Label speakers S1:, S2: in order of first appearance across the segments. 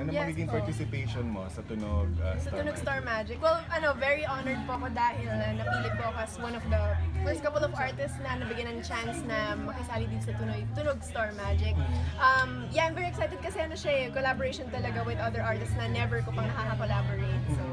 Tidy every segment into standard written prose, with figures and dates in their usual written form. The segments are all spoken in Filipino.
S1: Ano
S2: Yes
S1: magiging
S2: po.
S1: participation mo sa Tunog
S2: Sa Tunog Star Magic. Well, very honored po ako dahil napili po ako as one of the first couple of artists na nabigyan ng chance na makisali dito sa Tunog Star Magic. Yeah, I'm very excited kasi collaboration talaga with other artists na never ko pang nakaka-collaborate. So,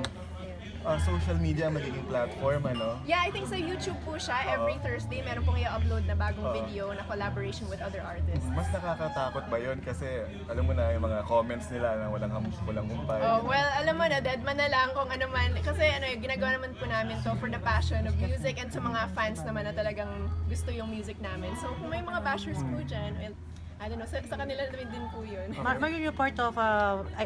S1: social media magiging platform, ano?
S2: yeah, I think sa YouTube po siya. Every Thursday, meron pong i-upload na bagong video na collaboration with other artists.
S1: Mas nakakatakot ba yun? Kasi alam mo na yung mga comments nila na walang humpay.
S2: Oh, well, alam mo na, dead man na lang kung ano man. Kasi ginagawa naman po namin to for the passion of music and sa mga fans naman na talagang gusto yung music namin. So kung may mga bashers po dyan, well, I don't know, sa kanila naman din po yun.
S3: Marion, you're part of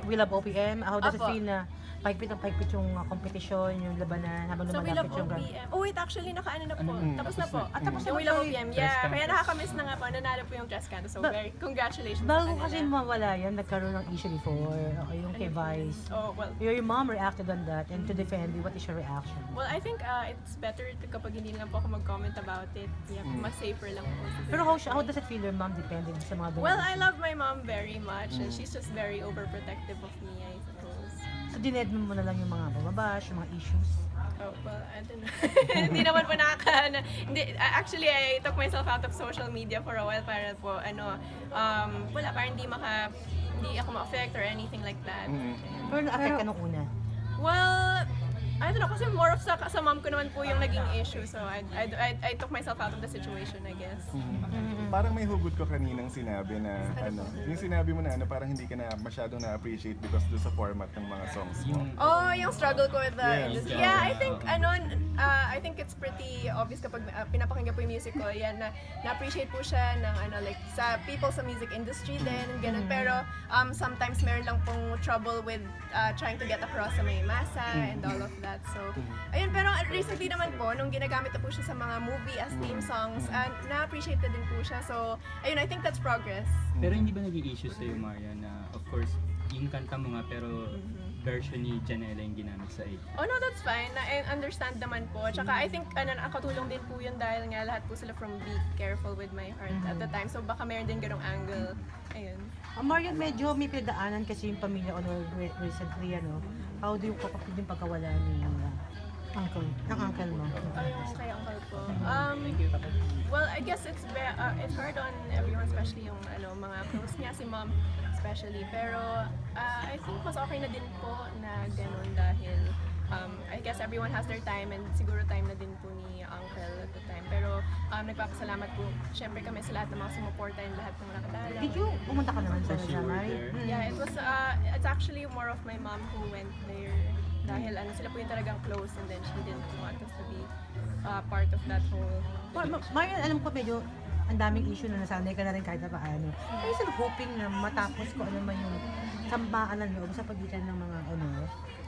S3: We Love OPM. How does it
S2: Apo.
S3: feel na pahigpit yung competition, yung labanan habang
S2: So we love
S3: lumalapit yung
S2: OPM. Oh wait, actually nakaano na po. Tapos na po.
S3: tapos na
S2: Yung
S3: ba
S2: we love
S3: tayo?
S2: OPM. Yeah, kaya nakakamiss na nga po. Nanalo po yung Dress Canto. So very congratulations sa
S3: Bago
S2: kanila.
S3: kasi mawala yan, nagkaroon ng issue before. Okay, yung kay Vice.
S2: Oh, well,
S3: Your mom reacted on that, and to defend you, what is your reaction?
S2: well, I think it's better kapag hindi lang po ako mag-comment about it. Yeah, mas safer lang po.
S3: Pero how does it feel your mom depended sa mga
S2: Well, I love my mom very much and she's just very overprotective of me, I suppose.
S3: So dined mo na lang yung mga bababash, yung mga issues.
S2: Oh, well, I don't know. Hindi naman po actually, I took myself out of social media for a while para po, wala, para hindi ako ma-affect or anything like that.
S3: Pero na-affect ka nung una.
S2: Well, I don't know, kasi more of sa mom ko naman po yung naging issue. So I took myself out of the situation, I guess.
S1: Parang may hugot ko kaninang sinabi na yung sinabi mo na parang hindi ka na masyadong na-appreciate because do sa format ng mga songs mo.
S2: Oh, yung struggle ko with the
S1: Yes.
S2: industry. Yeah, I think it's pretty obvious kapag pinapakinggan po yung music ko, yan na-appreciate po siya ng like sa people sa music industry din, ganun. Pero sometimes meron lang pong trouble with trying to get across sa may masa and all of that. So, ayun, pero recently naman po, nung ginagamit na po siya sa mga movie as theme songs, na-appreciate na din po siya. So, ayun, I think that's progress.
S4: Pero hindi ba naging issue sa'yo, Maria, na of course, yung kanta mo nga pero version ni Janela yung ginamit sa A?
S2: Oh no, that's fine. I understand naman po. Tsaka I think nakatulong din po yun dahil nga lahat po sila from Be Careful With My Heart at the time. So baka meron din ganong angle. Ayun.
S3: Marion, medyo may pinagdaanan kasi yung pamilya recently, How do you cope up din pagkawala ni uncle mo?
S2: Yung kay uncle po. Well, I guess it's hard on everyone, especially yung mga close niya, si mom especially. Pero I think mas okay na din po na ganun dahil I guess everyone has their time and siguro time na din po ni uncle at the time. Pero nagpapasalamat po syempre kami sa lahat ng mga sumuporta and lahat ng nakadala.
S3: Did you pumunta ka naman sa Shanghai?
S2: Yeah, it's actually more of my mom who went there dahil sila po yung talagang close and then she didn't want us to be part of that whole.
S3: Marion, alam ko medyo ang daming issue na nasanay ka na rin kahit na paano. Are you still hoping na matapos ko ano man yung sampaan ng loob sa pagitan ng mga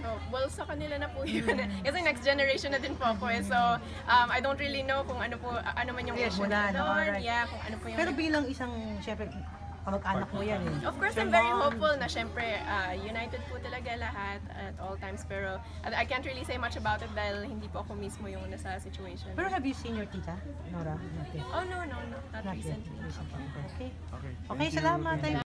S2: Oh, well, sa kanila na po yun. Kasi next generation na din po ako eh. So, I don't really know kung ano man yung issue nila doon. Yeah, kung ano po yung...
S3: Pero bilang isang, syempre, kamag-anak mo yan eh.
S2: Of course, I'm very hopeful na syempre united po talaga lahat at all times. Pero I can't really say much about it dahil hindi po ako mismo yung nasa situation.
S3: Pero have you seen your tita, Nora?
S2: Oh, no, not recently.
S3: Okay.
S1: Okay.
S3: Okay, salamat.